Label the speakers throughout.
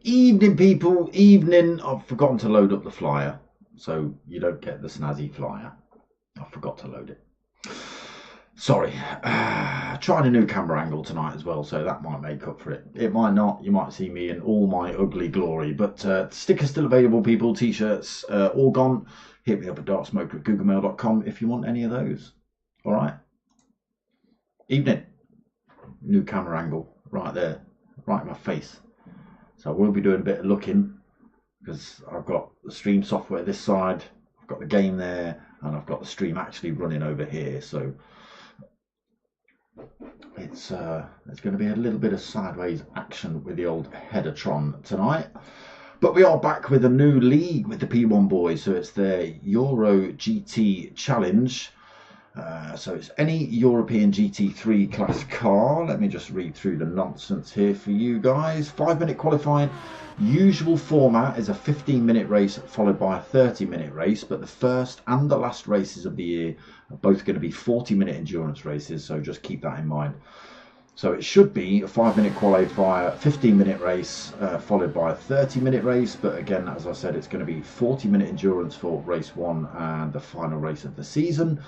Speaker 1: Evening people, evening. I've forgotten to load up the flyer, so you don't get the snazzy flyer. I forgot to load it. Sorry. Trying a new camera angle tonight as well, so that might make up for it. It might not. You might see me in all my ugly glory, but stickers still available, people. T-shirts all gone. Hit me up at darksmoker@googlemail.com if you want any of those. All right. Evening. New camera angle right there, right in my face. So I will be doing a bit of looking because I've got the stream software this side, I've got the game there, and I've got the stream actually running over here. So it's going to be a little bit of sideways action with the old Headertron tonight. But we are back with a new league with the P1 boys. So it's the Euro GT Challenge. So it's any European GT3 class car. Let me just read through the nonsense here for you guys. 5-minute qualifying. Usual format is a 15-minute race followed by a 30-minute race, but the first and the last races of the year are both going to be 40-minute endurance races, so just keep that in mind. So it should be a 5-minute qualifier, 15-minute race followed by a 30-minute race, but again, as I said, it's going to be 40-minute endurance for race 1 and the final race of the season.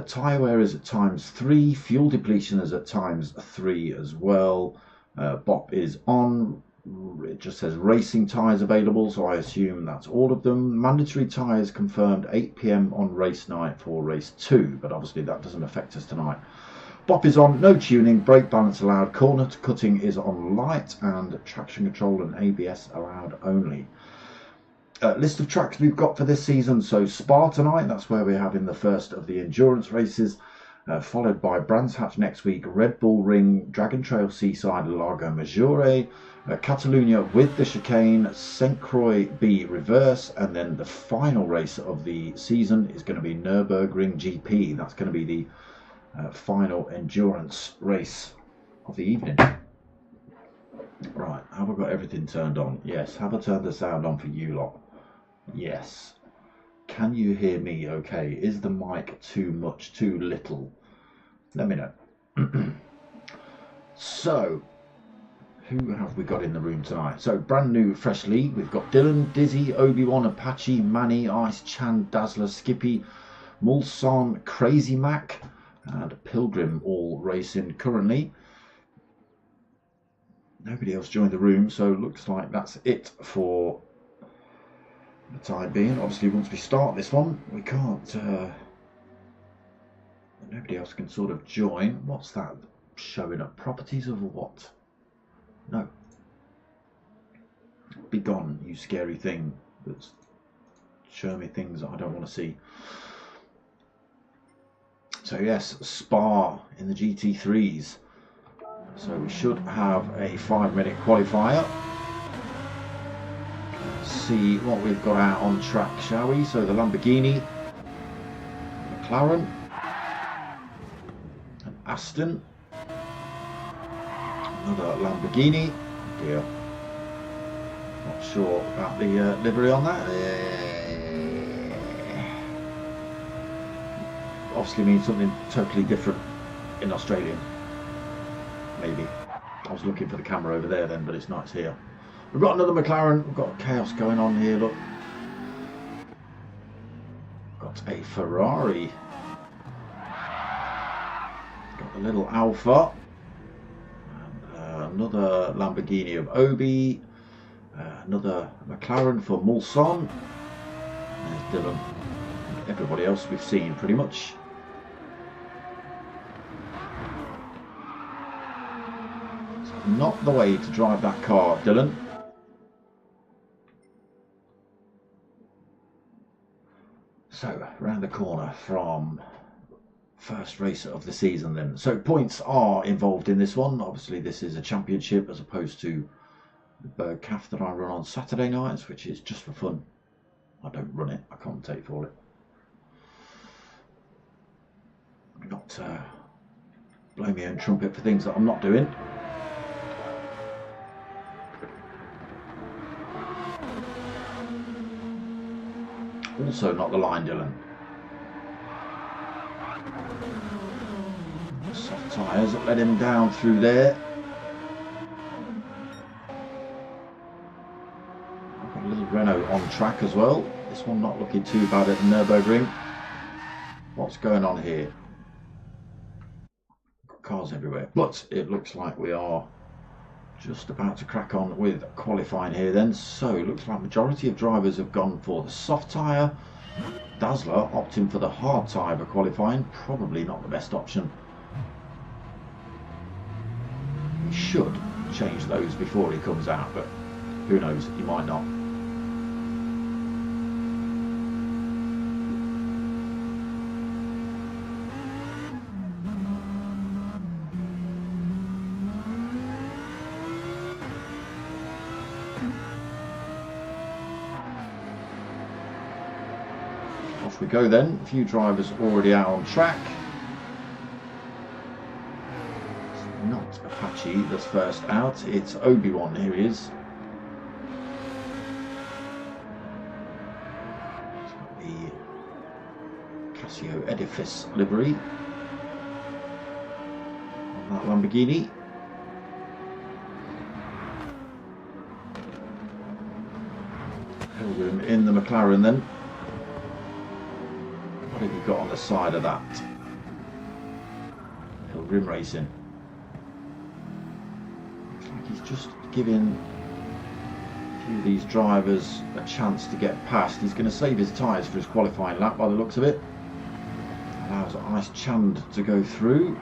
Speaker 1: Tyre wear is at ×3, fuel depletion is at ×3 as well. BOP is on, it just says racing tyres available, so I assume that's all of them. Mandatory tyres confirmed 8 PM on race night for race 2, but obviously that doesn't affect us tonight. BOP is on, no tuning, brake balance allowed, corner cutting is on light, and traction control and ABS allowed only. List of tracks we've got for this season. So Spa tonight, that's where we're having the first of the endurance races, followed by Brands Hatch next week, Red Bull Ring, Dragon Trail Seaside, Largo Maggiore, Catalunya with the chicane, St. Croix B reverse, and then the final race of the season is going to be Nürburgring GP. That's going to be the final endurance race of the evening. Right, have I got everything turned on? Yes. Have I turned the sound on for you lot? Yes. Can you hear me okay? Is the mic too much, too little? Let me know. So, who have we got in the room tonight? So, brand new, fresh league. We've got Dylan, Dizzy, Obi-Wan, Apache, Manny, Ice, Chan, Dazzler, Skippy, Mulson, Crazy Mac, and Pilgrim all racing currently. Nobody else joined the room, so looks like that's it for the time being. Obviously, once we start this one, we can't. Nobody else can sort of join. What's that showing up? Properties of what? No. Be gone, you scary thing that's showing me things that I don't want to see. So yes, Spa in the GT3s. So we should have a 5-minute qualifier. Let's see what we've got out on track, shall we? So the Lamborghini, McLaren, an Aston, another Lamborghini. Dear, not sure about the livery on that. Obviously means something totally different in Australian. Maybe. I was looking for the camera over there then, but it's not, it's here. We've got another McLaren. We've got chaos going on here, look. Got a Ferrari. Got a little Alfa. And, another Lamborghini of Obi. Another McLaren for Mulson. There's Dylan. And everybody else we've seen pretty much. not the way to drive that car, Dylan. So, round the corner from first race of the season then. So points are involved in this one. Obviously this is a championship as opposed to the Berg Calf that I run on Saturday nights, which is just for fun. I don't run it, I commentate for it. I'm not blowing my own trumpet for things that I'm not doing. Also not the line, Dylan. Soft tyres that let him down through there. I've got a little Renault on track as well. This one not looking too bad at the Nürburgring. What's going on here? Got cars everywhere, but it looks like we are just about to crack on with qualifying here then. So it looks like majority of drivers have gone for the soft tyre. Dazzler opting for the hard tyre for qualifying. Probably not the best option. He should change those before he comes out, but who knows, he might not. Off we go then. A few drivers already out on track. Not Apache that's first out, it's Obi-Wan. Here he is. He's got the Casio Edifice livery on that Lamborghini. Pilgrim in the McLaren then. What have you got on the side of that? Pilgrim Racing. He's just giving a few of these drivers a chance to get past. He's going to save his tyres for his qualifying lap by the looks of it. Allows Ice Chand to go through.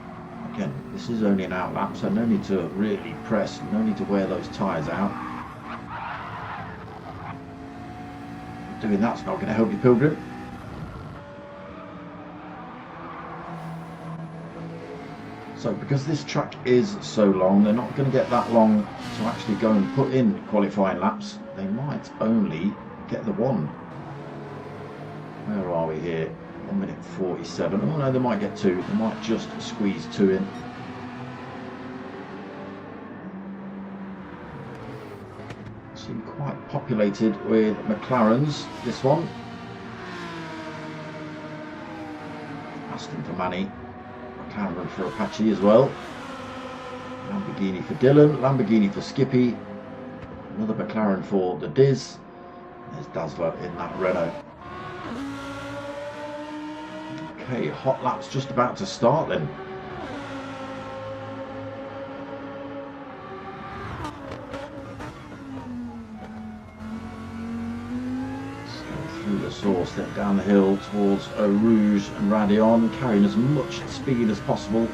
Speaker 1: Again, this is only an out lap, so no need to really press, no need to wear those tyres out. Doing that's not going to help you, Pilgrim. So because this track is so long, they're not going to get that long to actually go and put in qualifying laps. They might only get the one. Where are we here? 1 minute 47. Oh no, they might get two. They might just squeeze two in. Seem quite populated with McLarens, this one. Aston for Manny. McLaren for Apache as well. Lamborghini for Dylan, Lamborghini for Skippy, another McLaren for the Diz. There's Dazzler in that Renault. Okay, hot lap's just about to start then. Through the source, then down the hill towards Eau Rouge and Radion, carrying as much speed as possible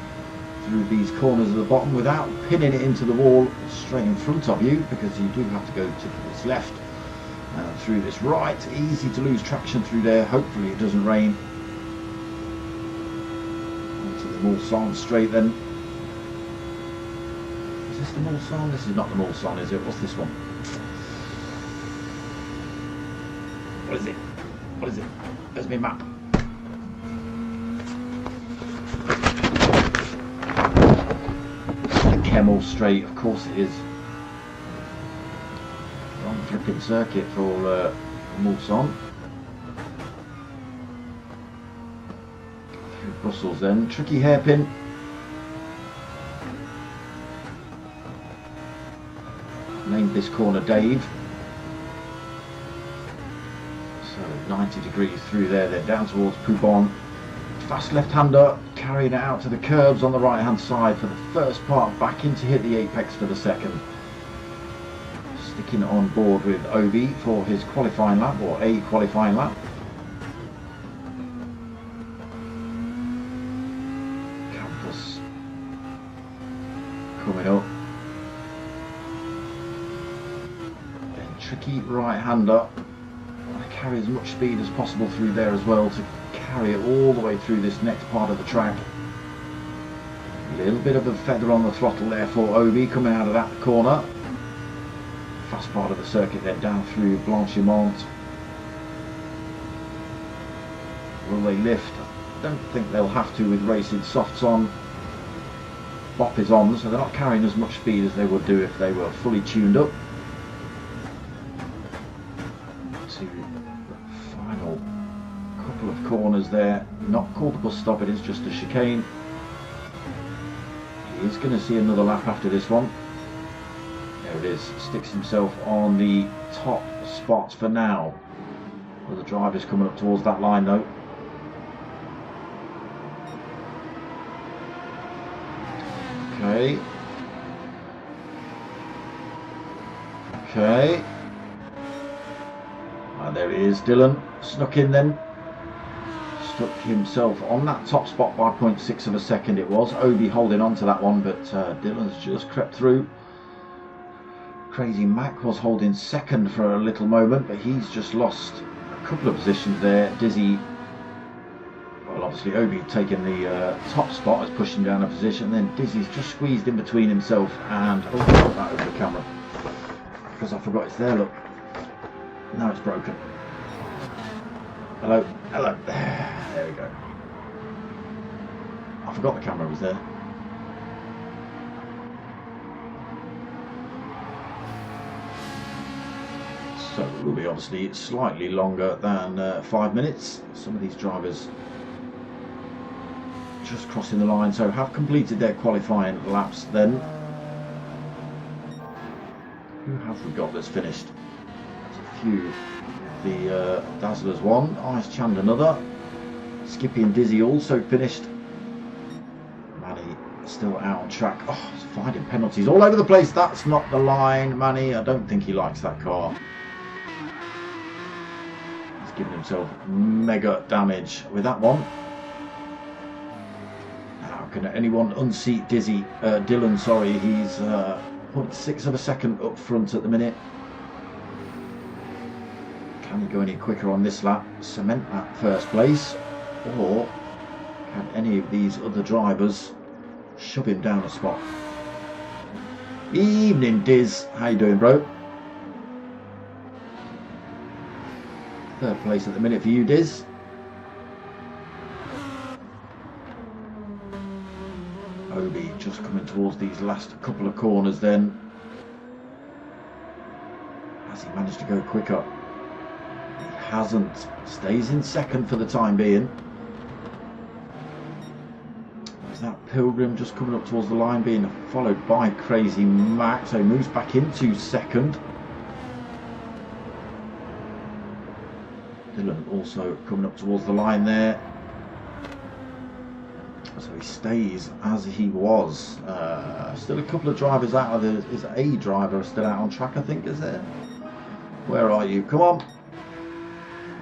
Speaker 1: through these corners at the bottom without pinning it into the wall straight in front of you, because you do have to go to this left and through this right. Easy to lose traction through there. Hopefully it doesn't rain. Onto the Mulsanne straight then. Is this the Mulsanne? This is not the Mulsanne, is it? What's this one? What is it? What is it? There's my map. The Kemmel Straight, of course it is. Wrong flipping circuit for Mulsanne. Through Brussels then. Tricky hairpin. Named this corner Dave. 90 degrees through there, then down towards Poubon. Fast left-hander, carrying it out to the curbs on the right-hand side for the first part, back in to hit the apex for the second. Sticking on board with Obi for his qualifying lap, or a qualifying lap. Campus coming up. tricky right-hander. I carry as much speed as possible through there as well to carry it all the way through this next part of the track. A little bit of a feather on the throttle there for Obi coming out of that corner. Fast part of the circuit then down through Blanchimont. Will they lift? I don't think they'll have to with racing softs on. Bop is on, so they're not carrying as much speed as they would do if they were fully tuned up. To the final couple of corners there, not called the bus stop, it is just a chicane. He is going to see another lap after this one. There it is, sticks himself on the top spot for now. Well, the driver's coming up towards that line though. Okay. Okay. And there he is, Dylan. Snuck in then. Stuck himself on that top spot by 0.6 of a second it was. Obi holding on to that one, but Dylan's just crept through. Crazy Mac was holding second for a little moment, but he's just lost a couple of positions there. Dizzy, well, obviously Obi taking the top spot as pushing down a position, then Dizzy's just squeezed in between himself and oh, got that over the camera because I forgot it's there. Look, now it's broken. Hello, hello. There we go. I forgot the camera was there. So it will be obviously slightly longer than 5 minutes. Some of these drivers just crossing the line, so have completed their qualifying laps then. Who have we got that's finished? There's a few. The Dazzlers one, Ice Chand another. Skippy and Dizzy also finished. Manny still out on track. Oh, he's finding penalties all over the place. That's not the line, Manny. I don't think he likes that car. He's given himself mega damage with that one. How can anyone unseat Dizzy? Dylan, sorry, he's 0.6 of a second up front at the minute. Can he go any quicker on this lap, cement that first place, or can any of these other drivers shove him down a spot? Evening, Diz. How you doing, bro? Third place at the minute for you, Diz. Obi just coming towards these last couple of corners then. Has he managed to go quicker? He hasn't. Stays in second for the time being. There's that Pilgrim just coming up towards the line, being followed by Crazy Mac, so he moves back into second. Dylan also coming up towards the line there. So he stays as he was. Still a couple of drivers out of the... Is a driver still out on track, I think, is there? Where are you? Come on.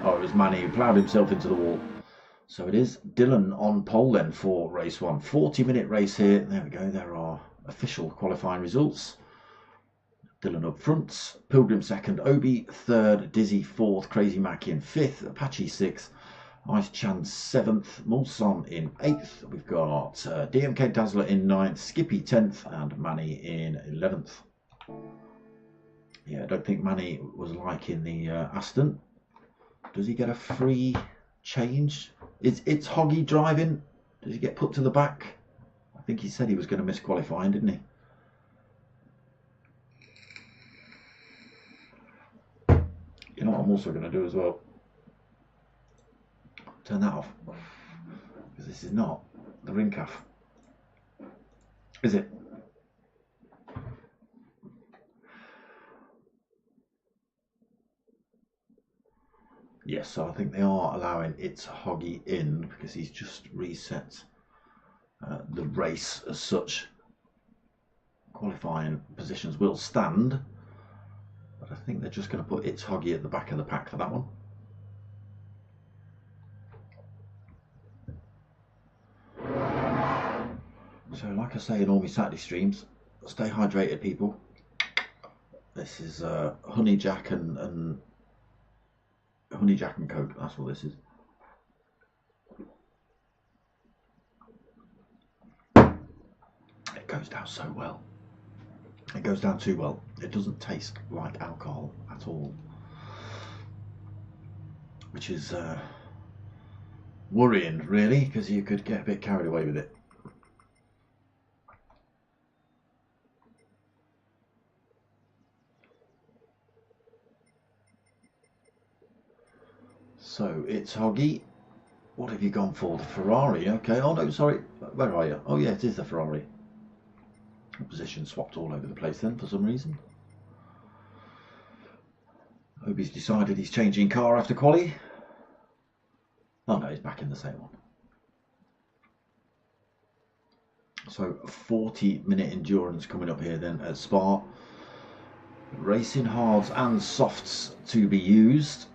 Speaker 1: Oh, it was Manny who ploughed himself into the wall. So it is Dylan on pole then for race one. 40-minute race here. There we go. There are official qualifying results. Dylan up front. Pilgrim second. Obi third. Dizzy fourth. Crazy Mac in fifth. Apache sixth. Ice Chan 7th, Mulson in 8th, we've got DMK Dazzler in 9th, Skippy 10th and Manny in 11th. Yeah, I don't think Manny was liking the Aston. Does he get a free change? It's Hoggy driving? Does he get put to the back? I think he said he was going to miss qualifying, didn't he? You know what I'm also going to do as well? Turn that off, because this is not the ring calf, is it? Yes, so I think they are allowing It's Hoggy in because he's just reset the race as such. Qualifying positions will stand, but I think they're just going to put It's Hoggy at the back of the pack for that one. So like I say in all my Saturday streams, stay hydrated, people. This is Honey Jack and Honey Jack and Coke. That's what this is. It goes down so well. It goes down too well. It doesn't taste like alcohol at all, which is worrying, really, because you could get a bit carried away with it. So it's Hoggy. What have you gone for? The Ferrari? Okay. Oh no, sorry. Where are you? Oh yeah, it is the Ferrari. Position swapped all over the place then for some reason. Hope he's decided he's changing car after quali. Oh no, he's back in the same one. So 40-minute endurance coming up here then at Spa. Racing hards and softs to be used.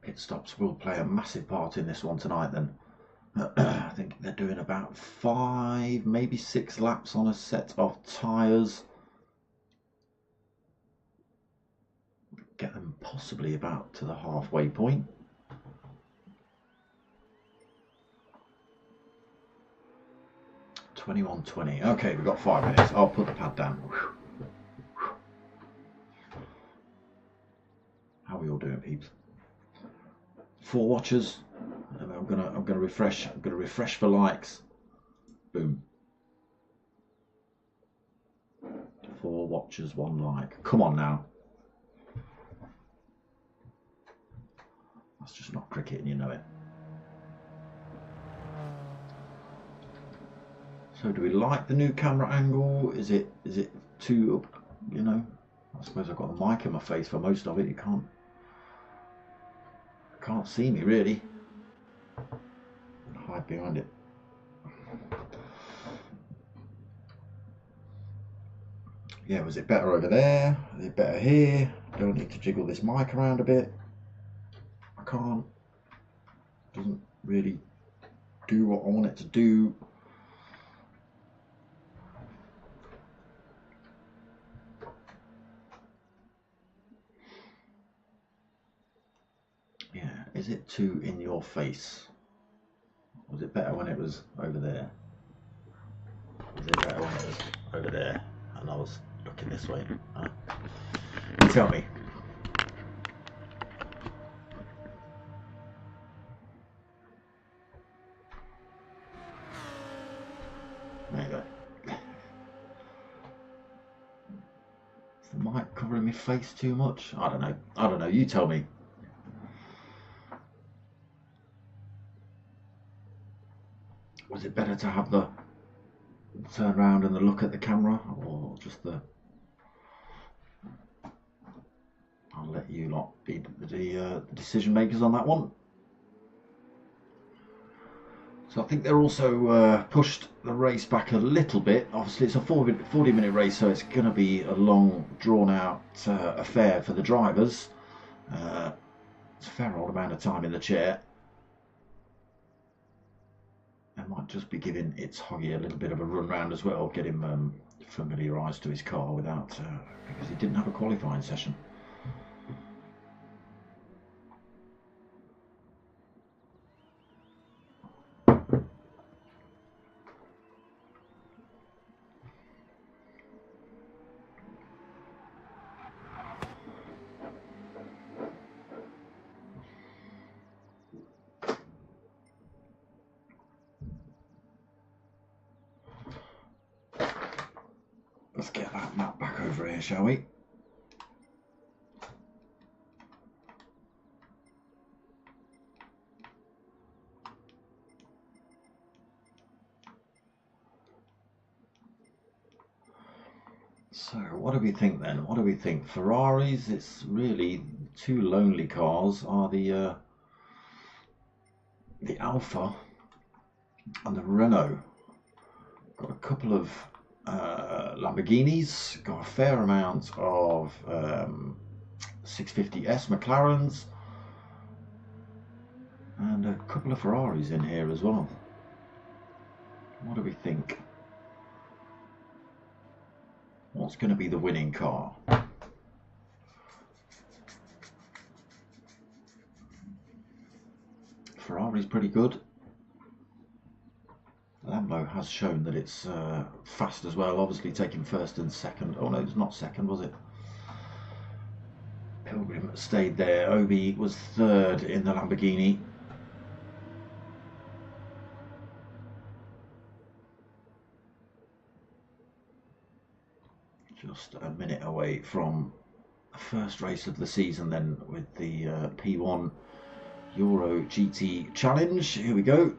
Speaker 1: Pit stops will play a massive part in this one tonight then. I think they're doing about 5, maybe 6 laps on a set of tyres. Get them possibly about to the halfway point. $21.20. Okay, we've got 5 minutes. I'll put the pad down. How are we all doing, peeps? 4 watchers. I'm gonna refresh. I'm gonna refresh for likes. Boom. 4 watchers, 1 like. Come on now. That's just not cricket, and you know it. So, do we like the new camera angle? Is it too, you know? I suppose I've got the mic in my face for most of it. You can't see me really. Hide behind it. Yeah, was it better over there? Is it better here? Do I need to jiggle this mic around a bit? I can't. Doesn't really do what I want it to do. Yeah, is it too in your face? Was it better when it was over there? Was it better when it was over there and I was looking this way? Huh? You tell me. There you go. Is the mic covering my face too much? I don't know. I don't know. You tell me. Was it better to have the turn around and the look at the camera, or just the? I'll let you lot be the decision makers on that one. So I think they're also pushed the race back a little bit. Obviously, it's a 40-minute race, so it's going to be a long, drawn-out affair for the drivers. It's a fair old amount of time in the chair. I might just be giving It's Hoggy a little bit of a run round as well, get him familiarised to his car without because he didn't have a qualifying session. Let's get that map back over here, shall we? So what do we think then? What do we think? Ferraris, it's really 2 lonely cars are the Alfa and the Renault. Got a couple of Lamborghinis, got a fair amount of 650S McLarens, and a couple of Ferraris in here as well. What do we think? What's going to be the winning car? Ferrari's pretty good. Lambo has shown that it's fast as well, obviously taking first and second. Oh no, it's not second, was it? Pilgrim stayed there. Obi was third in the Lamborghini. Just a minute away from the first race of the season then with the P1 Euro GT Challenge. Here we go.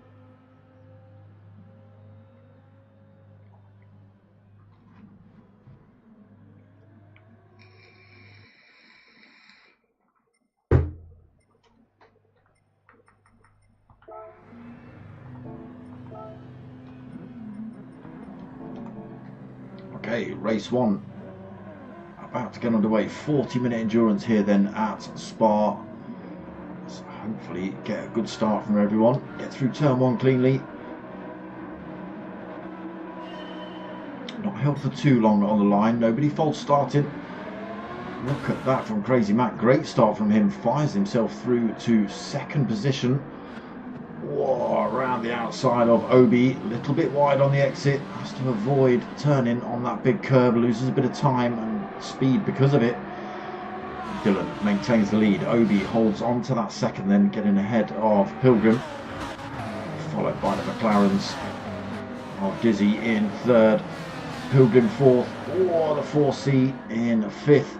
Speaker 1: Okay, race one about to get underway. 40-minute endurance here then at Spa. So hopefully get a good start from everyone. Get through turn one cleanly. Not held for too long on the line. Nobody false started. Look at that from Crazy Mac. Great start from him. Fires himself through to second position. Whoa, around the outside of Obi, a little bit wide on the exit, has to avoid turning on that big curb, loses a bit of time and speed because of it. Dylan maintains the lead. Obi holds on to that second, then getting ahead of Pilgrim, followed by the McLarens of Dizzy in third, Pilgrim fourth, oh, the 4C in fifth.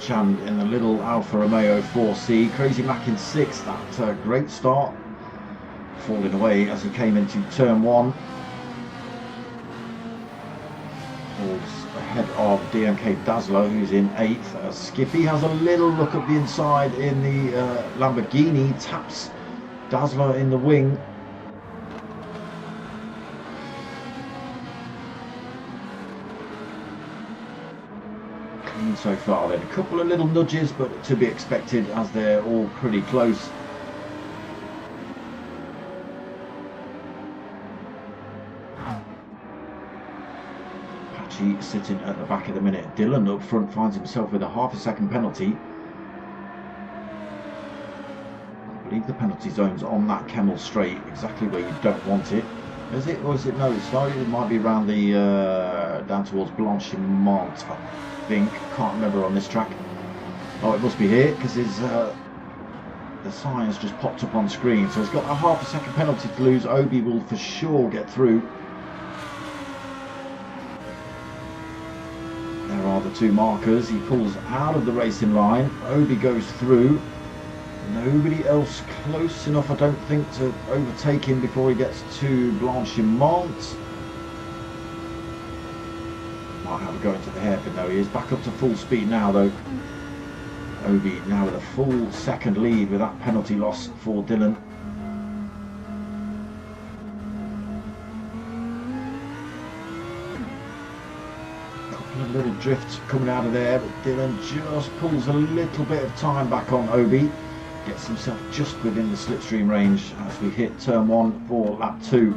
Speaker 1: Chand in the little Alfa Romeo 4C. Crazy Mac in sixth. That's a great start. Falling away as he came into turn one. Holds ahead of DMK Dazzler, who's in eighth. Skippy has a little look at the inside in the Lamborghini. Taps Dazzler in the wing. So far then, a couple of little nudges, but to be expected as they're all pretty close. Patchy sitting at the back of the minute. Dylan up front finds himself with a half-a-second penalty. I believe the penalty zone's on that Kemmel straight, exactly where you don't want it. Is it, or is it? No, it's not. It might be around the down towards Blanchimont, I think. Can't remember on this track. Oh, it must be here because his the sign's just popped up on screen. So he's got a half-a-second penalty to lose. Obi will for sure get through. There are the two markers. He pulls out of the racing line. Obi goes through. Nobody else close enough, I don't think, to overtake him before he gets to Blanchimont. Might have a go into the hairpin though. He is back up to full speed now though. Obi now with a full second lead with that penalty loss for Dylan. Couple of little drifts coming out of there, but Dylan just pulls a little bit of time back on Obi. Gets himself just within the slipstream range as we hit turn one for lap two.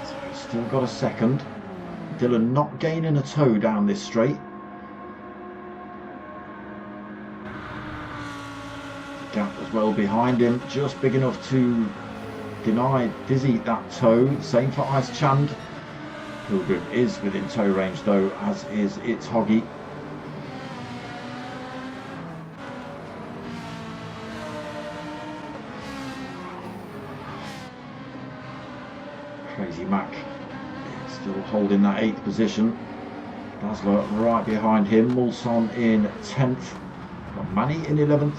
Speaker 1: So he's still got a second. Dylan not gaining a toe down this straight. Gap as well behind him, just big enough to deny Dizzy that toe. Same for Ice Chand. Pilgrim is within toe range though, as is It's Hoggy. Crazy Mac still holding that 8th position. Dazzler right behind him. Mulson in 10th. Got Manny in 11th.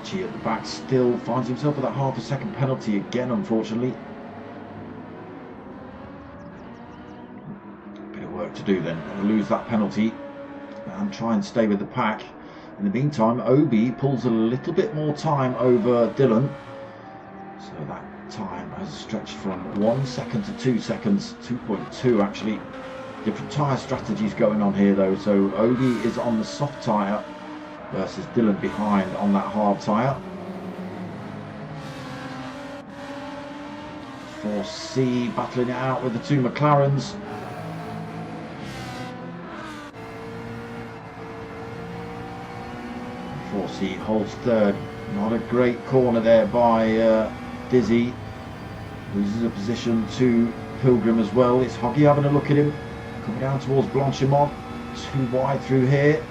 Speaker 1: At the back still finds himself with that half-a-second penalty again, unfortunately. Bit of work to do then. Lose that penalty. and try and stay with the pack. In the meantime, Obi pulls a little bit more time over Dylan, so that time has stretched from 1 second to 2 seconds, 2.2 actually. Different tyre strategies going on here though, so Obi is on the soft tyre versus Dylan behind on that hard tyre. 4C battling it out with the two McLarens. 4C holds third. Not a great corner there by Dizzy. Loses a position to Pilgrim as well. It's Hoggy having a look at him. Coming down towards Blanchimont. Too wide through here.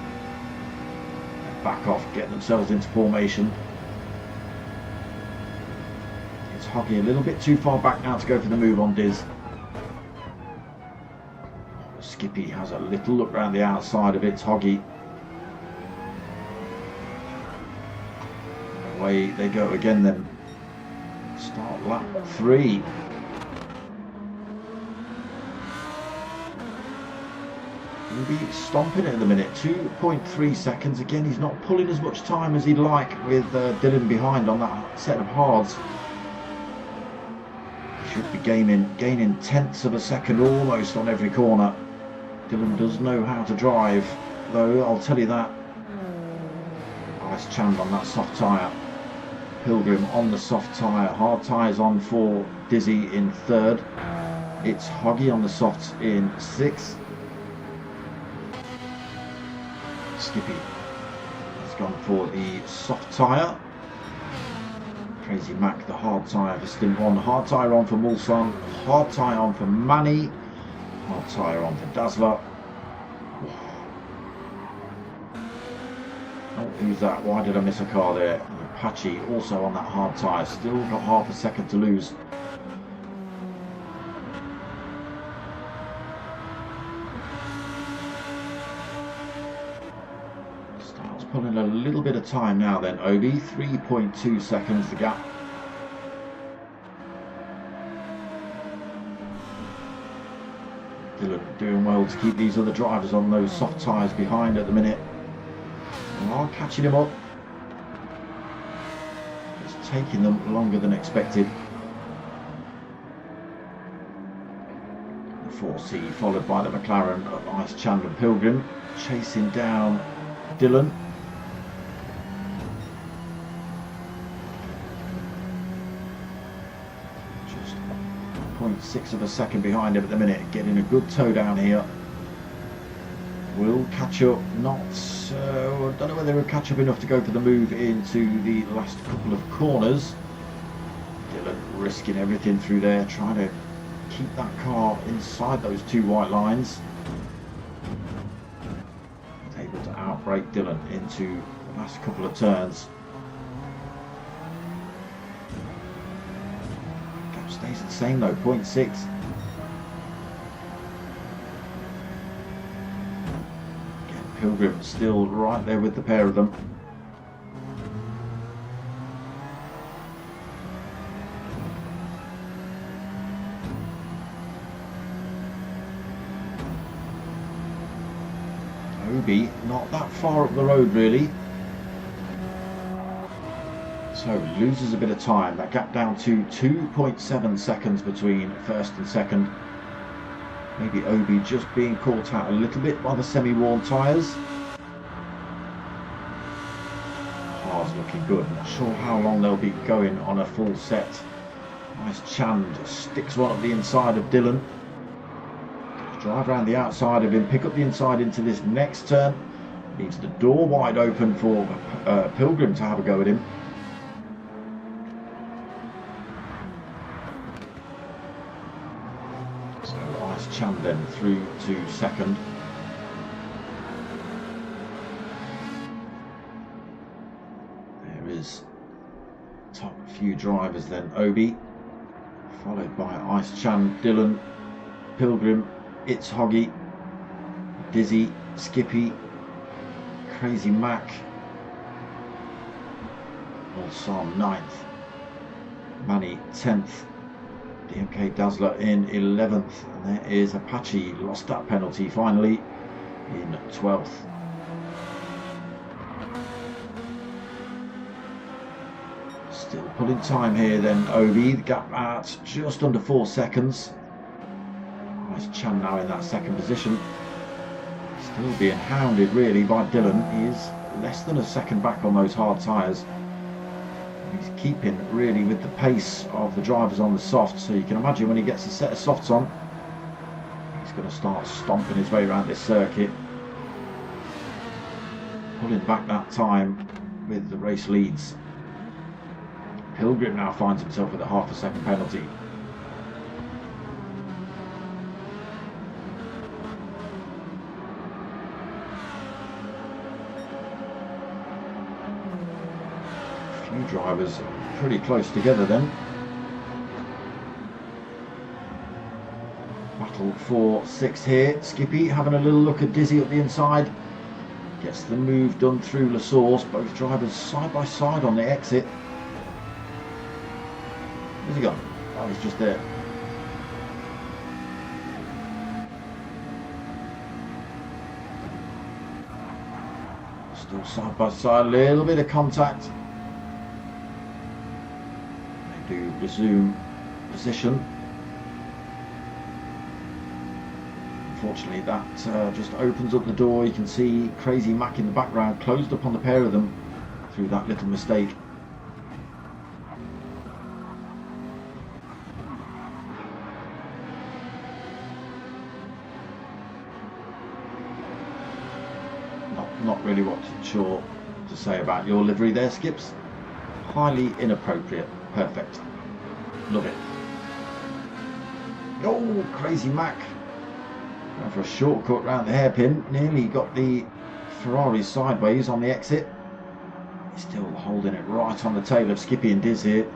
Speaker 1: Back off, get themselves into formation. It's Hoggy a little bit too far back now to go for the move on Diz. Skippy has a little look around the outside of it. It's Hoggy. Away they go again then. Start lap 3. He'll be stomping it at the minute. 2.3 seconds. Again, he's not pulling as much time as he'd like with Dylan behind on that set of hards. He should be gaining tenths of a second almost on every corner. Dylan does know how to drive, though, I'll tell you that. Nice chand on that soft tyre. Pilgrim on the soft tyre. Hard tyres on for Dizzy in third. It's Hoggy on the softs in 6th. Skippy has gone for the soft tyre. Crazy Mac, the hard tyre for stint 1. Hard tyre on for Mulsanne. Hard tyre on for Manny. Hard tyre on for Dazzler. Oh, who's that? Why did I miss a car there? Apache also on that hard tyre. Still got half a second to lose. Starts pulling a little bit of time now then, Obi. 3.2 seconds the gap. Dylan doing well to keep these other drivers on those soft tyres behind at the minute. They are catching him up. It's taking them longer than expected. The 4C followed by the McLaren of Ice Chandler Pilgrim, chasing down Dylan. Just 0.6 of a second behind him at the minute, getting a good toe down here. Will catch up, not so. I don't know whether he'll catch up enough to go for the move into the last couple of corners. Dylan risking everything through there, trying to keep that car inside those two white lines. Able to outbrake Dylan into the last couple of turns. Gap stays the same though, 0.6. Pilgrim still right there with the pair of them. Obi not that far up the road really. So loses a bit of time. That gap down to 2.7 seconds between first and second. Maybe Obi just being caught out a little bit by the semi-worn tyres. Car's looking good. Not sure how long they'll be going on a full set. Nice Chand sticks one up the inside of Dylan. Drive around the outside of him, pick up the inside into this next turn. Leaves the door wide open for Pilgrim to have a go at him. Chand then through to second. There is top few drivers then. Obi followed by Ice Chand, Dylan, Pilgrim, It's Hoggy, Dizzy, Skippy, Crazy Mac, Mulsanne 9th, Manny 10th, DMK Dazzler in 11th, and there is Apache, lost that penalty finally, in 12th. Pulling time here then, Obi. The gap at just under 4 seconds. Nice Chan now in that second position. Still being hounded really by Dylan. He is less than a second back on those hard tyres. He's keeping really with the pace of the drivers on the softs, so you can imagine when he gets a set of softs on, he's going to start stomping his way around this circuit. Pulling back that time with the race leads. Pilgrim now finds himself with a half a second penalty. A few drivers pretty close together then. Battle for 6 here. Skippy having a little look at Dizzy up the inside. Gets the move done through La Source. Both drivers side by side on the exit. Where's he gone? Oh, he's just there. Still side by side, a little bit of contact. They do resume position. Unfortunately, that just opens up the door. You can see Crazy Mac in the background, closed up on the pair of them through that little mistake. Not really sure to say about your livery there, Skips. Highly inappropriate. Perfect. Love it. Oh, Crazy Mac. Going for a shortcut round the hairpin. Nearly got the Ferrari sideways on the exit. He's still holding it right on the tail of Skippy and Diz here.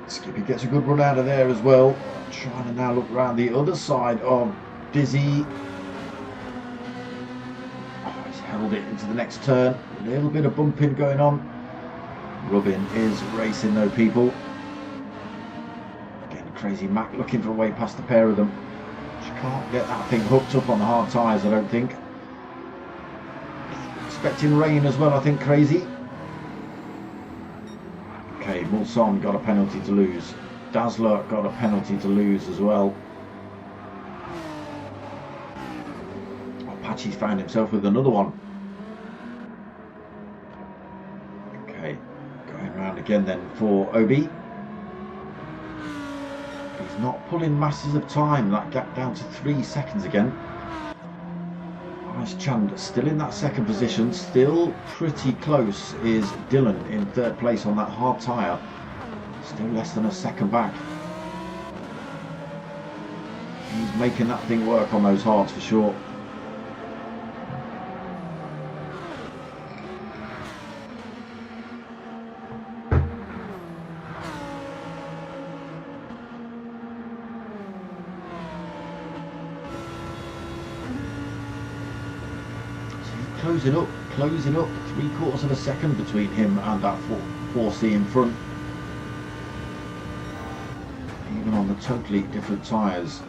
Speaker 1: Skippy gets a good run out of there as well. Trying to now look around the other side of Dizzy. Oh, he's held it into the next turn. A little bit of bumping going on. Rubbin is racing though, people. Again, Crazy Mac looking for a way past the pair of them. Just can't get that thing hooked up on the hard tyres, I don't think. Expecting rain as well, I think, Crazy. Okay, Mulson got a penalty to lose. Dazzler got a penalty to lose as well. Apache's found himself with another one. Okay, going around again then for Obi. He's not pulling masses of time. That gap down to 3 seconds again. Nice Chand still in that second position, still pretty close is Dylan in third place on that hard tyre, still less than a second back. He's making that thing work on those hards for sure. Closing up 3/4 of a second between him and that 4C in front. Even on the totally different tyres.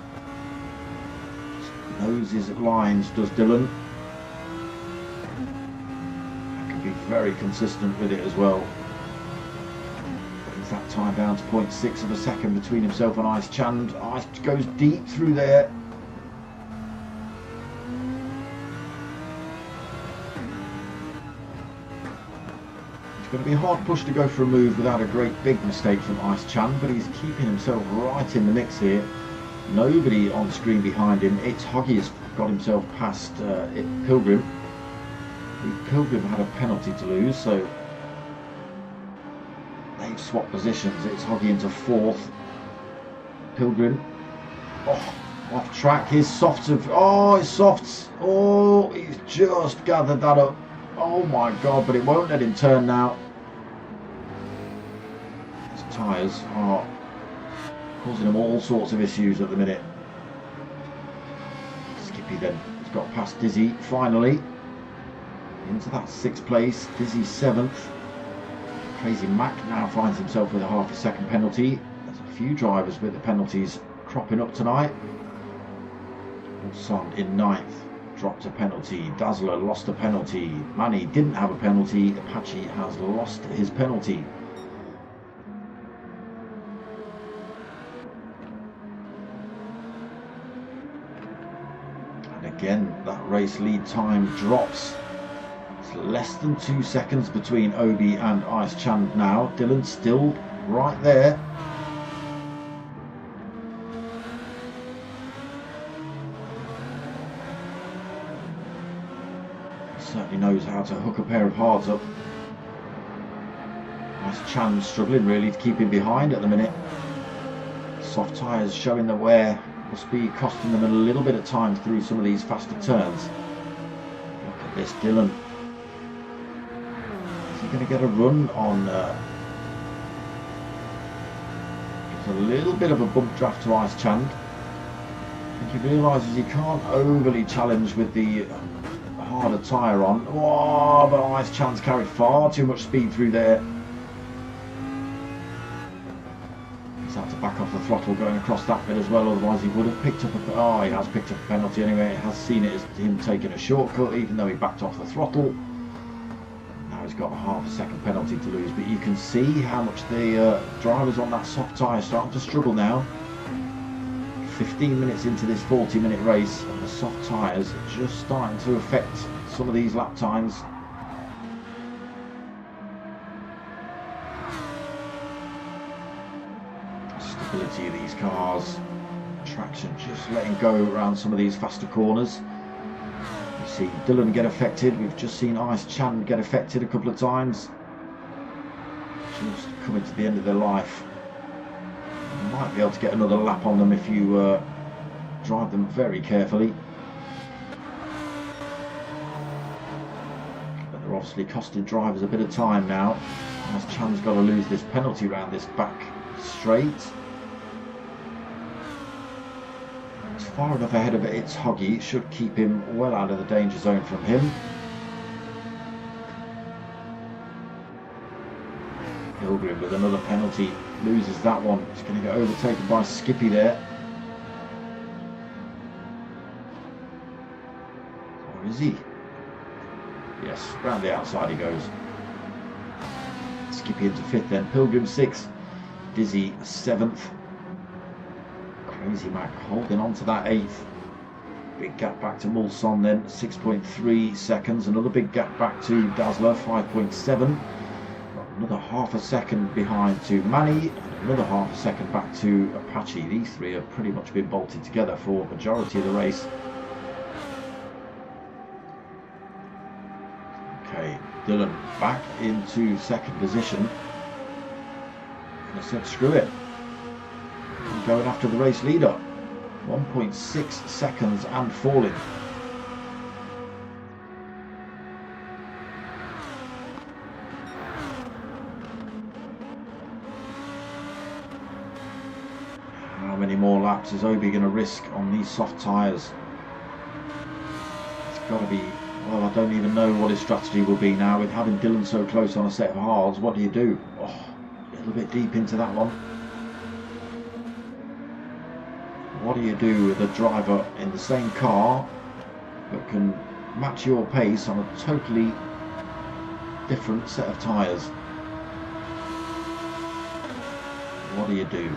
Speaker 1: Knows his lines, does Dylan. Can be very consistent with it as well. Brings that time down to 0.6 of a second between himself and Ice Chand. Ice goes deep through there. Going to be a hard push to go for a move without a great big mistake from Ice Chan, but he's keeping himself right in the mix here. Nobody on screen behind him. It's Hoggy has got himself past Pilgrim. Pilgrim had a penalty to lose, so they've swapped positions. It's Hoggy into fourth. Pilgrim. Oh, off track. His softs have. Oh, his softs. Oh, he's just gathered that up. Oh my god, but it won't let him turn now. His tyres are causing him all sorts of issues at the minute. Skippy then has got past Dizzy finally. Into that 6th place. Dizzy 7th. Crazy Mac now finds himself with a half a second penalty. There's a few drivers with the penalties cropping up tonight. Son in 9th, dropped a penalty. Dazzler lost a penalty. Manny didn't have a penalty. Apache has lost his penalty. And again, that race lead time drops. It's less than 2 seconds between Obi and Ice Chand now. Dylan still right there. Certainly knows how to hook a pair of hards up. Ice Chand struggling really to keep him behind at the minute. Soft tyres showing the wear must be costing them a little bit of time through some of these faster turns. Look at this Dylan. Is he going to get a run on? It's a little bit of a bump draft to Ice Chand. I think he realises he can't overly challenge with the harder tyre on. Oh, but Ice Chand's carried far too much speed through there. He's had to back off the throttle going across that bit as well, otherwise he would have picked up a... Oh, he has picked up a penalty anyway. He has seen it as him taking a shortcut, even though he backed off the throttle. Now he's got a half a second penalty to lose, but you can see how much the drivers on that soft tyre are starting to struggle now. 15 minutes into this 40-minute race, and the soft tyres are just starting to affect some of these lap times. Stability of these cars, traction just letting go around some of these faster corners. We've seen Dylan get affected, we've just seen Ice Chand get affected a couple of times. Just coming to the end of their life. You might be able to get another lap on them if you drive them very carefully. But they're obviously costing drivers a bit of time now. Ice Chand's got to lose this penalty round this back straight. It's far enough ahead of it, it's Hoggy. It should keep him well out of the danger zone from him. Pilgrim with another penalty, loses that one. He's going to get overtaken by Skippy there. Or is he? Yes, round the outside he goes. Skippy into 5th then. Pilgrim 6th. Dizzy 7th. Crazy Mac holding on to that 8th. Big gap back to Mulson then, 6.3 seconds. Another big gap back to Dazzler, 5.7. Another half a second behind to Manny, and another half a second back to Apache. These three have pretty much been bolted together for the majority of the race. Okay, Dylan back into 2nd position. And I said screw it. I'm going after the race leader. 1.6 seconds and falling. How many more laps is Obi going to risk on these soft tyres? It's got to be... Well, I don't even know what his strategy will be now. With having Dylan so close on a set of hards, what do you do? Oh, a little bit deep into that one. What do you do with a driver in the same car that can match your pace on a totally different set of tyres? What do you do?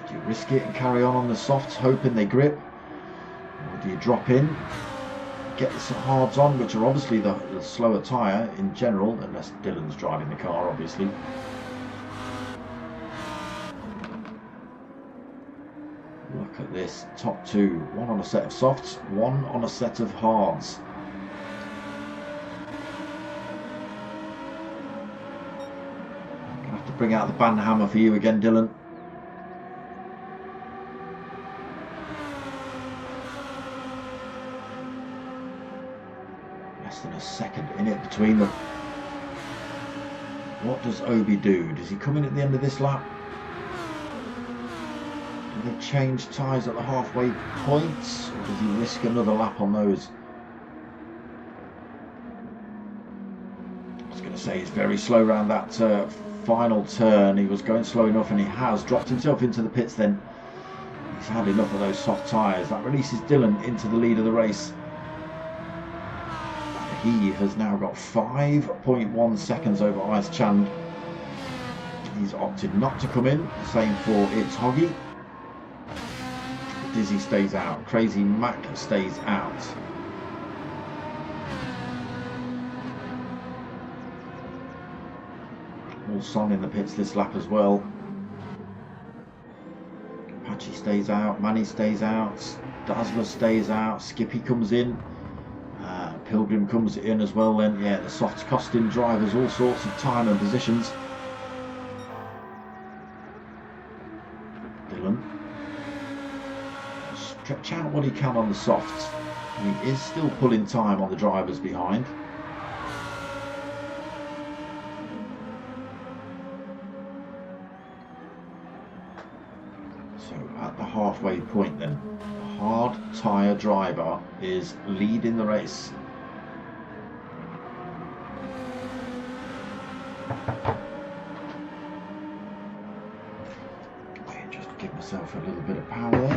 Speaker 1: Do you risk it and carry on the softs, hoping they grip? Or do you drop in, get the hards on, which are obviously the slower tyre in general, unless Dylan's driving the car, obviously. Look at this, top two, one on a set of softs, one on a set of hards. I'm going to have to bring out the band hammer for you again, Dylan. Less than a second in it between them. What does Obi do? Does he come in at the end of this lap? Do they change tyres at the halfway points, or does he risk another lap on those? I was going to say he's very slow around that final turn. He was going slow enough, and he has dropped himself into the pits then. He's had enough of those soft tyres. That releases Dylan into the lead of the race. He has now got 5.1 seconds over Ice Chand. He's opted not to come in. Same for It's Hoggy. Dizzy stays out. Crazy Mac stays out. All Son in the pits this lap as well. Apache stays out. Manny stays out. Dazzler stays out. Skippy comes in. Pilgrim comes in as well. Then yeah, the soft costing drivers, all sorts of time and positions. Dylan stretch out what he can on the softs. He is still pulling time on the drivers behind. So at the halfway point then, the hard tyre driver is leading the race. Just give myself a little bit of power.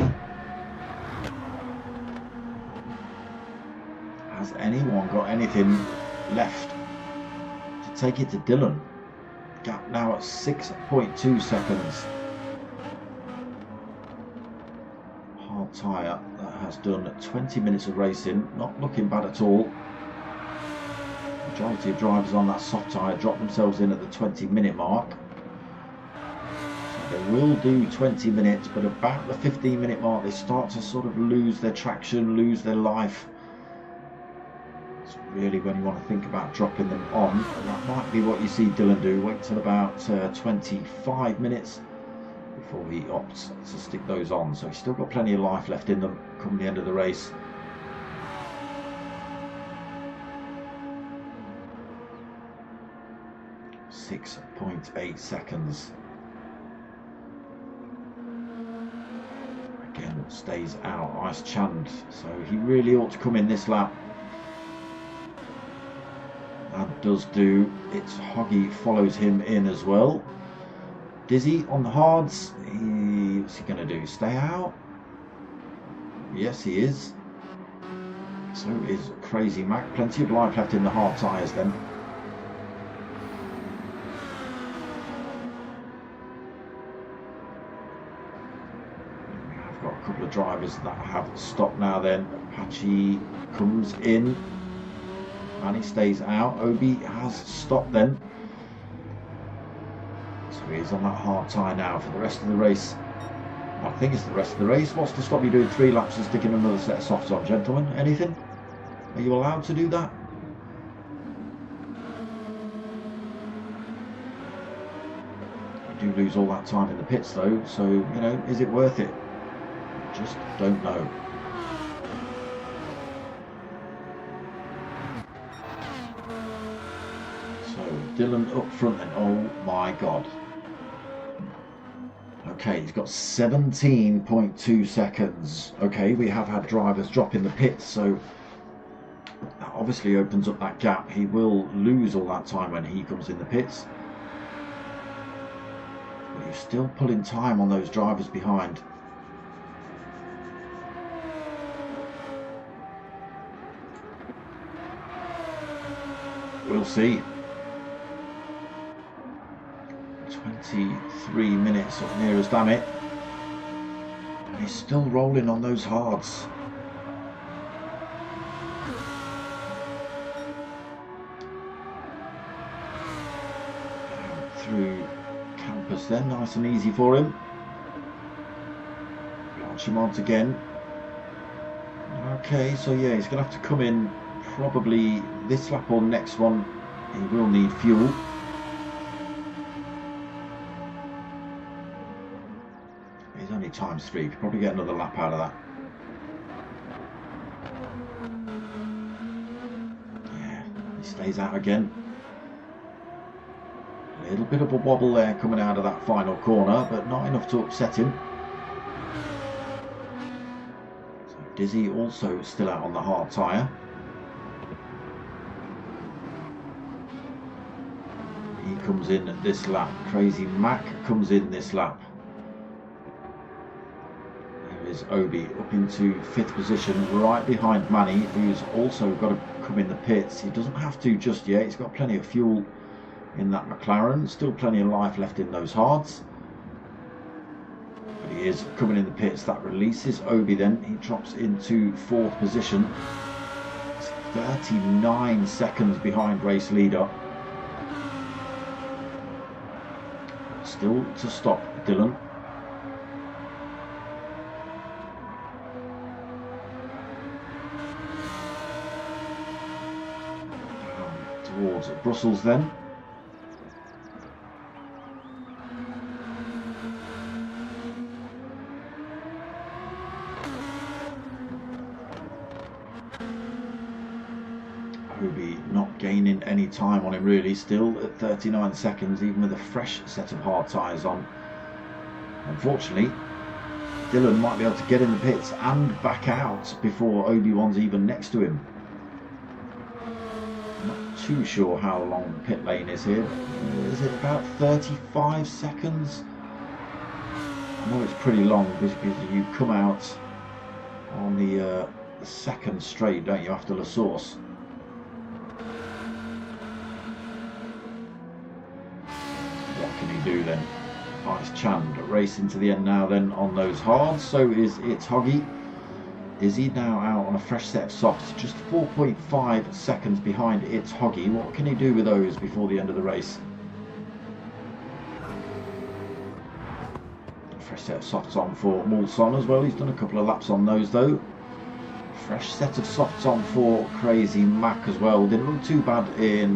Speaker 1: Has anyone got anything left to take it to Dylan? Gap now at 6.2 seconds. Hard tyre that has done 20 minutes of racing, not looking bad at all. Majority of drivers on that soft tyre drop themselves in at the 20-minute mark. So they will do 20 minutes, but about the 15-minute mark they start to sort of lose their traction, lose their life. It's really when you want to think about dropping them on. That might be what you see Dylan do. Wait till about 25 minutes before he opts to stick those on. So he's still got plenty of life left in them come the end of the race. .8 seconds. Again, stays out. Ice Chand. So he really ought to come in this lap. And does do. It's Hoggy follows him in as well. Dizzy on the hards. What's he going to do? Stay out? Yes, he is. So is Crazy Mac. Plenty of life left in the hard tyres then. Couple of drivers that have stopped now then. Apache comes in and he stays out. Obi has stopped then, so he's on that hard tyre now for the rest of the race. I think it's the rest of the race. What's to stop you doing 3 laps and sticking another set of softs on, gentlemen? Anything? Are you allowed to do that? You do lose all that time in the pits though, so you know, is it worth it? Just don't know. So Dylan up front and oh my god. Okay, he's got 17.2 seconds. Okay, we have had drivers drop in the pits, so that obviously opens up that gap. He will lose all that time when he comes in the pits. But he's still pulling time on those drivers behind. We'll see. 23 minutes up near us, damn it. And he's still rolling on those hards. Down through campus then, nice and easy for him. Launch him once again. Okay, so yeah, he's going to have to come in probably this lap or next one. He will need fuel. He's only ×3, you could probably get another lap out of that. Yeah, he stays out again. A little bit of a wobble there coming out of that final corner, but not enough to upset him. So Dizzy also still out on the hard tyre. He comes in this lap. Crazy Mac comes in this lap. There is Obi up into 5th position, right behind Manny, who's also got to come in the pits. He doesn't have to just yet. He's got plenty of fuel in that McLaren. Still plenty of life left in those hards. But he is coming in the pits. That releases Obi then. He drops into 4th position. It's 39 seconds behind race leader. Still to stop Dylan. Towards Brussels then. Obi not gaining any time on him really, still at 39 seconds even with a fresh set of hard tyres on. Unfortunately Dylan might be able to get in the pits and back out before Obi-Wan's even next to him. Not too sure how long the pit lane is here. Is it about 35 seconds? I know it's pretty long because you come out on the second straight, don't you, after La Source. What can he do then? Ice Chand racing to the end now then on those hards. So is It's Hoggy. Is he now out on a fresh set of softs? Just 4.5 seconds behind It's Hoggy. What can he do with those before the end of the race? Fresh set of softs on for Mulson as well. He's done a couple of laps on those though. Fresh set of softs on for Crazy Mac as well. Didn't look too bad in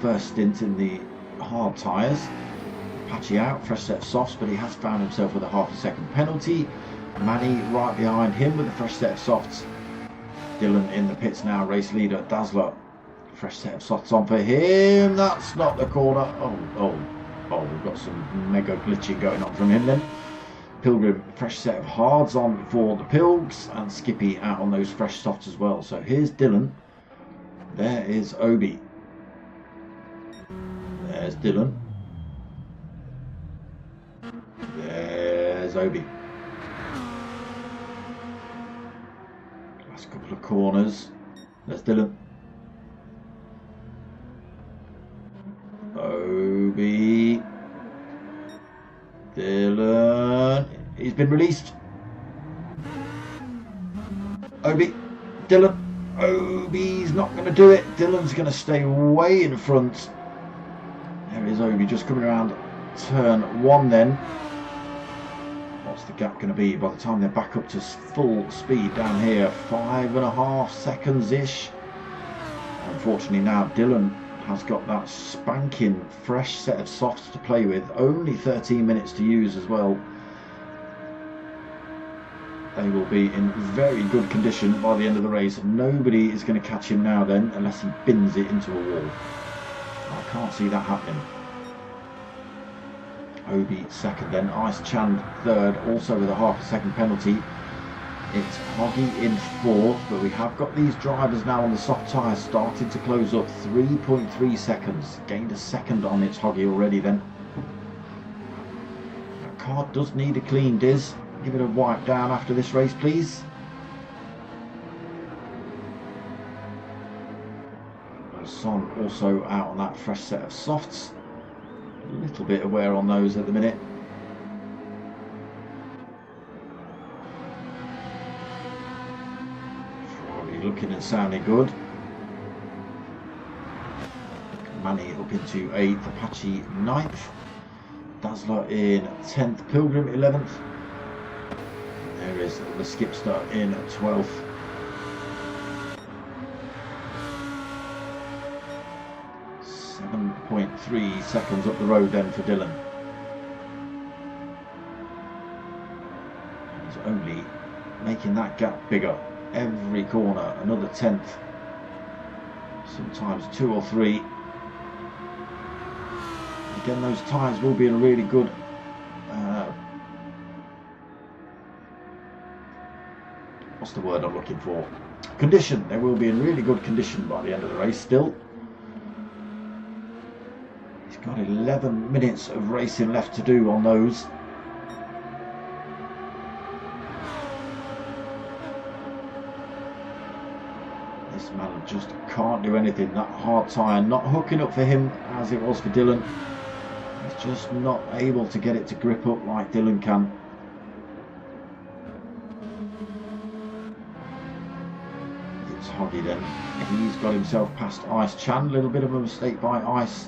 Speaker 1: first stint in the hard tyres. Patchy out, fresh set of softs, but he has found himself with a half a second penalty. Manny right behind him with a fresh set of softs. Dylan in the pits now, race leader Dazzler. Fresh set of softs on for him. That's not the corner. Oh, we've got some mega glitching going on from him then. Pilgrim, fresh set of hards on for the Pilgs, and Skippy out on those fresh softs as well. So here's Dylan. There is Obi. There's Dylan. There's Obi. Last couple of corners. There's Dylan. Obi. Dylan. He's been released. Obi. Dylan. Obi's not going to do it. Dylan's going to stay way in front. There is Obi just coming around turn 1 then. What's the gap going to be by the time they're back up to full speed down here? 5.5 seconds ish. Unfortunately now Dylan has got that spanking fresh set of softs to play with. Only 13 minutes to use as well. They will be in very good condition by the end of the race. Nobody is going to catch him now then unless he bins it into a wall. I can't see that happening. Obi second then, Ice Chand third, also with a half a second penalty. It's Hoggy in 4th, but we have got these drivers now on the soft tyres starting to close up. 3.3 seconds, gained a second on It's Hoggy already then. That car does need a clean, Diz. Give it a wipe down after this race, please. Son also out on that fresh set of softs. A little bit of wear on those at the minute. Probably looking and sounding good. Manny up into 8th, Apache 9th. Dazzler in 10th, Pilgrim 11th. There is the Skipster in 12th. 7.3 seconds up the road then for Dylan. He's only making that gap bigger every corner. Another 10th, sometimes 2 or 3. Again, those tyres will be in a really good what's the word I'm looking for? Condition. They will be in really good condition by the end of the race still. He's got 11 minutes of racing left to do on those. This man just can't do anything. That hard tyre not hooking up for him as it was for Dylan. He's just not able to get it to grip up like Dylan can. It's Hoggy then. He's got himself past Ice Chan. A little bit of a mistake by Ice.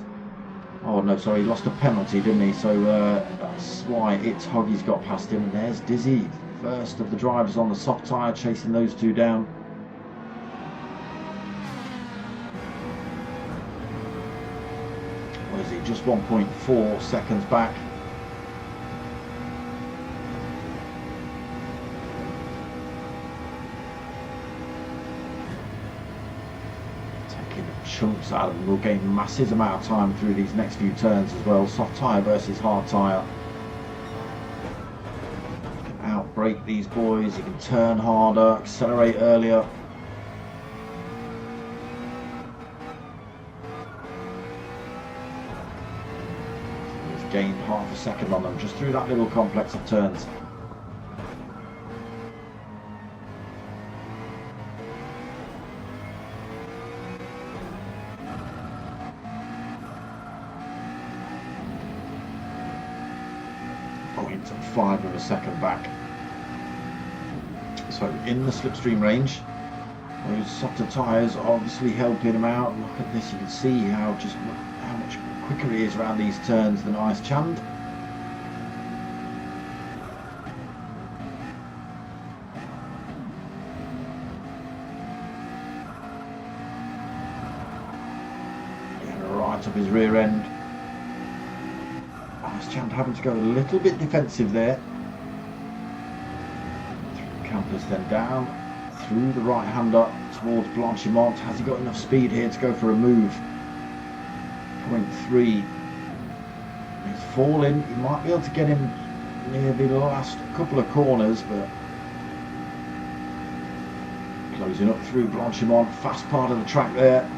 Speaker 1: Oh no, sorry, he lost a penalty, didn't he? So that's why it's Hoggy's got past him. And there's Dizzy, first of the drivers on the soft tyre, chasing those two down. What is he? Just 1.4 seconds back. Chunks out of them. Will gain massive amount of time through these next few turns as well. Soft tyre versus hard tyre. You can outbrake these boys, you can turn harder, accelerate earlier. He's gained half a second on them just through that little complex of turns. .5 of a second back. So in the slipstream range, those softer tyres obviously helping him out. Look at this, you can see how much quicker he is around these turns than Ice Chand. Yeah, right up his rear end. Chand having to go a little bit defensive there. Through Campers, then down through the right hander towards Blanchimont. Has he got enough speed here to go for a move? 0.3. He's falling. He might be able to get him near the last couple of corners, but closing up through Blanchimont. Fast part of the track there.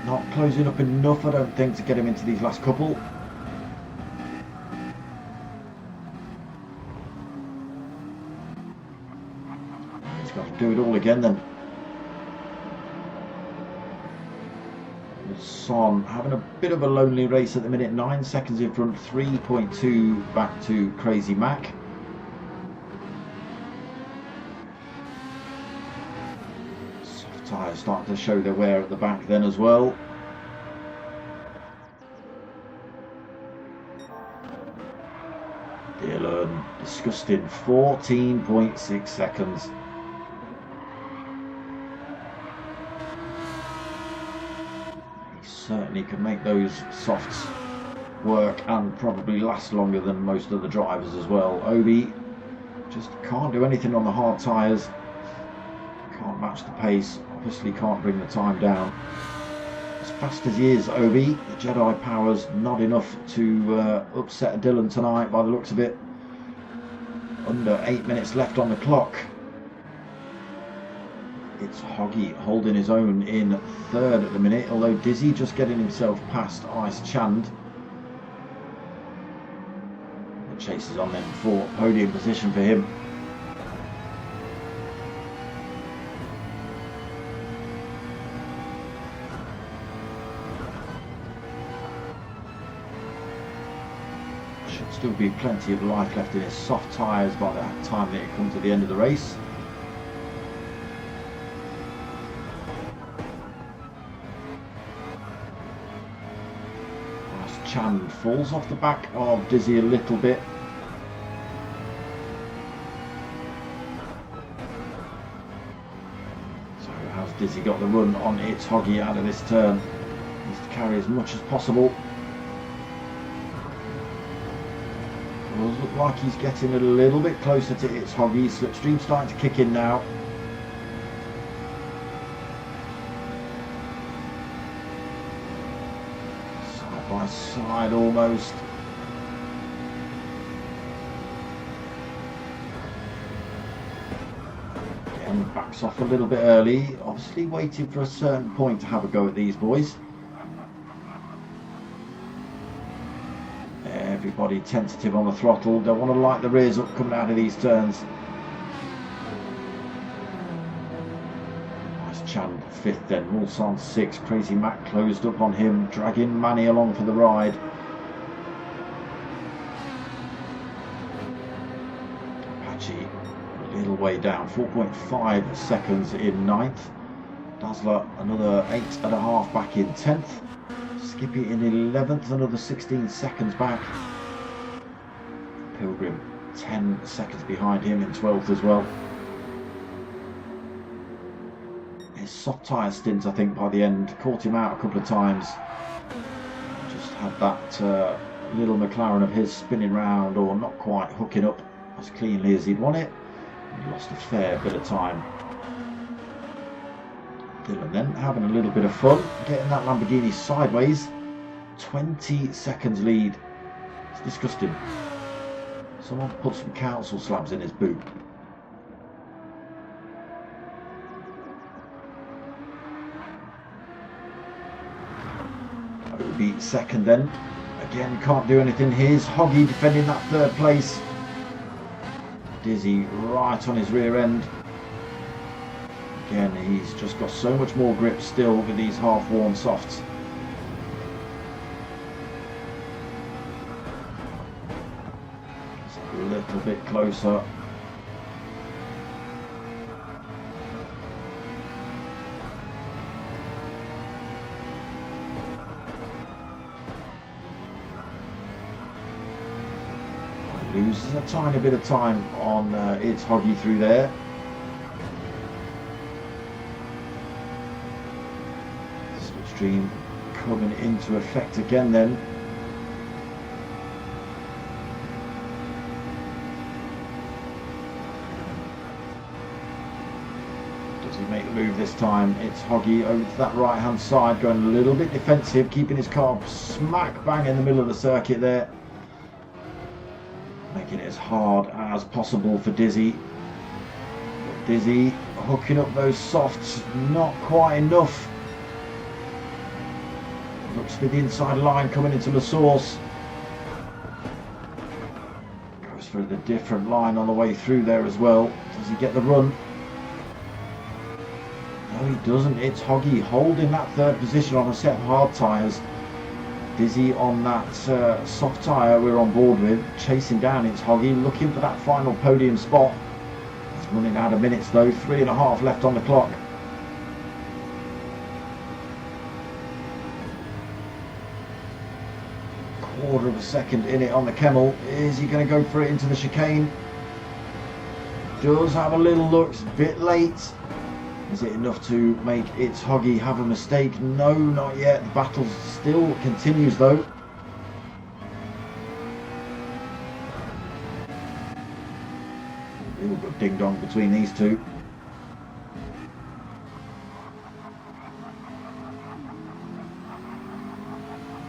Speaker 1: Not closing up enough, I don't think, to get him into these last couple. Do it all again then. Son having a bit of a lonely race at the minute. 9 seconds in front, 3.2 back to Crazy Mac. Soft tyres starting to show their wear at the back then as well. Dylan, disgusting, 14.6 seconds. Certainly can make those softs work and probably last longer than most of the drivers as well. Obi just can't do anything on the hard tyres. Can't match the pace. Obviously can't bring the time down. As fast as he is, Obi, the Jedi power's not enough to upset Dylan tonight by the looks of it. Under 8 minutes left on the clock. It's Hoggy holding his own in third at the minute, although Dizzy just getting himself past Ice Chand. The chase is on then for podium position for him. Should still be plenty of life left in his soft tyres by the time that it comes to the end of the race. Chand falls off the back of Dizzy a little bit. So has Dizzy got the run on It's Hoggy out of this turn? Needs to carry as much as possible. Does look like he's getting a little bit closer to It's Hoggy. Slipstream starting to kick in now. By side almost. Again, backs off a little bit early. Obviously waiting for a certain point to have a go at these boys. Everybody tentative on the throttle. Don't want to light the rears up coming out of these turns. Chan 5th then, Mulsanne 6th, Crazy Mac closed up on him, dragging Manny along for the ride. Apache a little way down, 4.5 seconds in 9th. Dazzler another 8.5 back in 10th. Skippy in 11th, another 16 seconds back. Pilgrim 10 seconds behind him in 12th as well. His soft tyre stint, I think, by the end caught him out a couple of times. Just had that little McLaren of his spinning round or not quite hooking up as cleanly as he'd want it. He lost a fair bit of time. Dylan then having a little bit of fun, getting that Lamborghini sideways. 20 seconds lead. It's disgusting. Someone put some council slabs in his boot. Obi second then. Again, can't do anything. Here's Hoggy defending that 3rd place. Dizzy right on his rear end. Again, he's just got so much more grip still with these half-worn softs. Just a little bit closer. Loses a tiny bit of time on It's Hoggy through there. Slipstream coming into effect again then. Does he make the move this time? It's Hoggy over to that right hand side, going a little bit defensive, keeping his car smack bang in the middle of the circuit there. Making it as hard as possible for Dizzy. Dizzy hooking up those softs, not quite enough. Looks for the inside line coming into the source. Goes for the different line on the way through there as well. Does he get the run? No, he doesn't. It's Hoggy holding that 3rd position on a set of hard tyres. Dizzy on that soft tyre we're on board with, chasing down It's Hoggy, looking for that final podium spot. He's running out of minutes though, 3.5 left on the clock. Quarter of a second in it on the Camel. Is he going to go for it into the chicane? Does have a little look, it's a bit late. Is it enough to make It's Hoggy have a mistake? No, not yet. The battle still continues though. A little bit of ding dong between these two.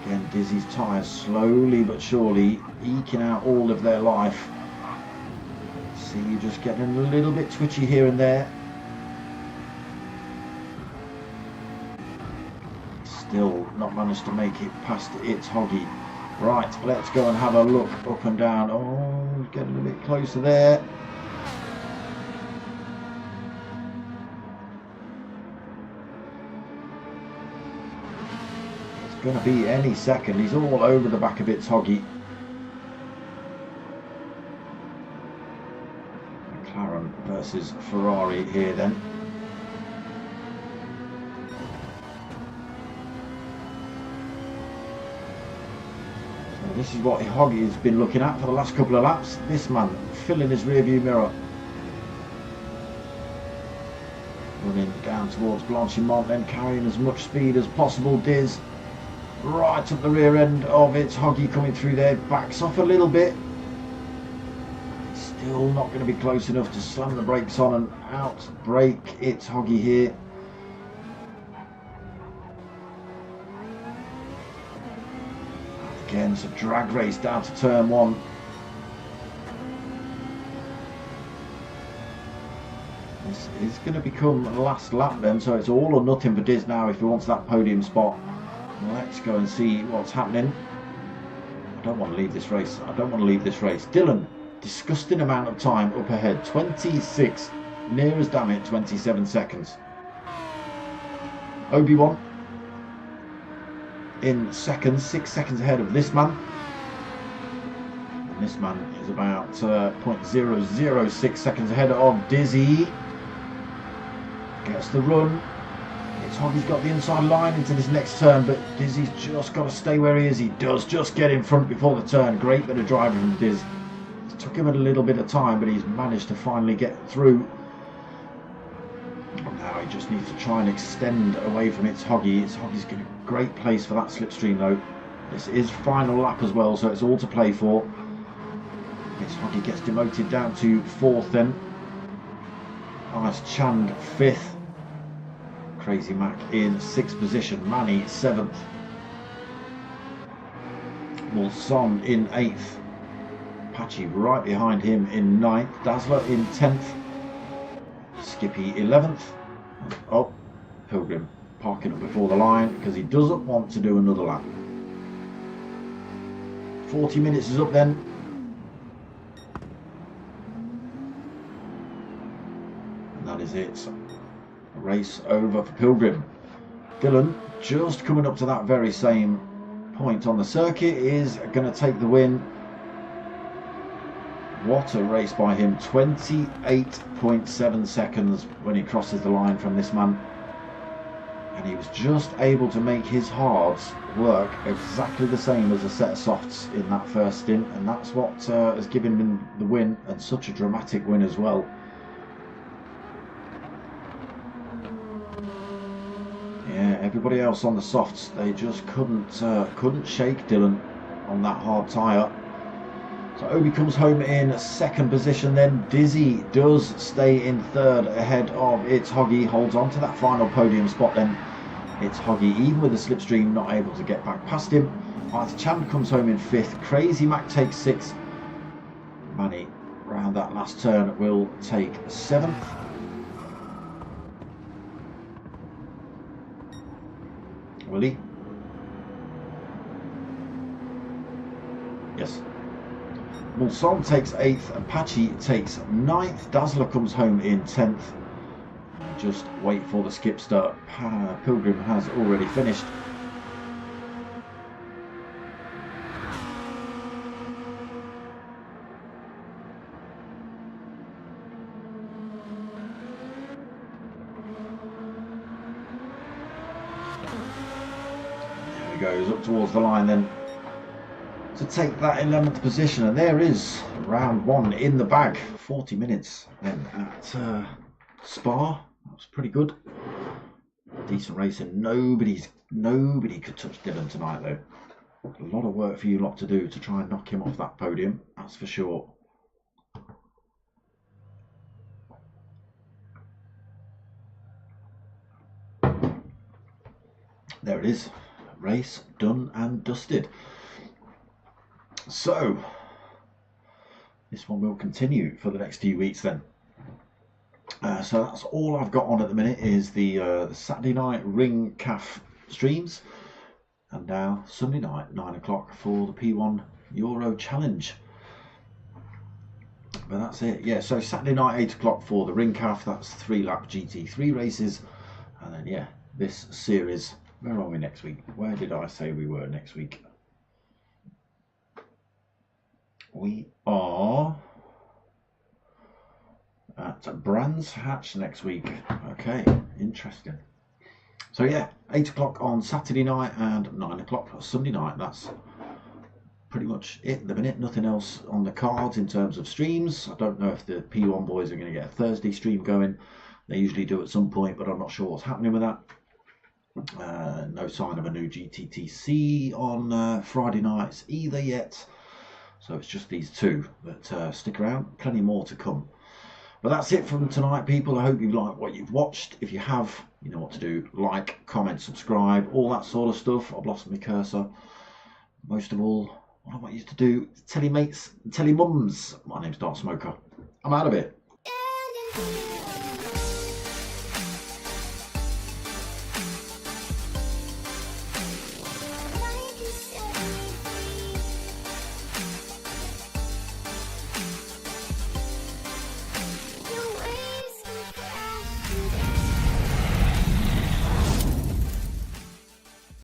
Speaker 1: Again, Dizzy's tyres slowly but surely eking out all of their life. See you just getting a little bit twitchy here and there. Still not managed to make it past It's Hoggy. Right, let's go and have a look up and down. Oh, getting a bit closer there. It's going to be any second. He's all over the back of It's Hoggy. McLaren versus Ferrari here then. This is what Hoggy has been looking at for the last couple of laps. This man filling his rear view mirror. Running down towards Blanchimont, then carrying as much speed as possible. Diz right up the rear end of It's Hoggy coming through there. Backs off a little bit. Still not going to be close enough to slam the brakes on and out brake It's Hoggy here. Again, it's a drag race down to turn 1. This is going to become the last lap then, so it's all or nothing for Diz now if he wants that podium spot. Let's go and see what's happening. I don't want to leave this race. I don't want to leave this race. Dylan, disgusting amount of time up ahead. 26, near as damn it, 27 seconds. Obi-Wan in second, 6 seconds ahead of this man. And this man is about 0.006 seconds ahead of Dizzy. Gets the run. It's Hoggy's got the inside line into this next turn, but Dizzy's just got to stay where he is. He does just get in front before the turn. Great bit of driving from Diz. It took him a little bit of time, but he's managed to finally get through. Now he just needs to try and extend away from its Hoggy. Its Hoggy's got a great place for that slipstream though. This is final lap as well, so it's all to play for. Its Hoggy gets demoted down to 4th then. Nice Chand 5th. Crazy Mac in 6th position. Manny 7th. Mulson in 8th. Apache right behind him in 9th. Dazzler in 10th. Skippy 11th. Oh, Pilgrim parking up before the line because he doesn't want to do another lap. 40 minutes is up then. And that is it. Race over for Pilgrim. Dylan, just coming up to that very same point on the circuit, is going to take the win. What a race by him. 28.7 seconds when he crosses the line from this man. And he was just able to make his hards work exactly the same as a set of softs in that first stint. And that's what has given him the win, and such a dramatic win as well. Yeah, everybody else on the softs, they just couldn't shake Dylan on that hard tyre. So Obi comes home in 2nd position then. Dizzy does stay in 3rd ahead of its Hoggy, holds on to that final podium spot then. It's Hoggy, even with the slipstream, not able to get back past him. As Chand comes home in 5th. Crazy Mac takes 6th. Manny, round that last turn, will take 7th. Will he? Yes. Mulson takes 8th, Apache takes 9th, Dazzler comes home in 10th. Just wait for the skip start. Pilgrim has already finished. There he goes, up towards the line then, to take that 11th position. And there is round 1 in the bag. 40 minutes then at Spa. That was pretty good. Decent racing. Nobody could touch Dylan tonight though. A lot of work for you lot to do to try and knock him off that podium, that's for sure. There it is. Race done and dusted. So this one will continue for the next few weeks then. So that's all I've got on at the minute, is the Saturday night ring calf streams, and now Sunday night 9 o'clock for the P1 Euro challenge. But that's it. Yeah, so Saturday night 8 o'clock for the ring calf. That's 3-lap GT3 races, and then yeah, this series. Where are we next week? Where did I say we were next week? We are at Brands Hatch next week. Okay, interesting. So yeah, 8 o'clock on Saturday night and 9 o'clock Sunday night. That's pretty much it at the minute. Nothing else on the cards in terms of streams. I don't know if the P1 boys are going to get a Thursday stream going. They usually do at some point, but I'm not sure what's happening with that. No sign of a new GTTC on Friday nights either yet. So it's just these two, but stick around, plenty more to come. But that's it from tonight, people. I hope you've liked what you've watched. If you have, you know what to do. Like, comment, subscribe, all that sort of stuff. I've lost my cursor. Most of all, what I want you to do, tell your mates, tell your mums. My name's Dark Smoker. I'm out of it.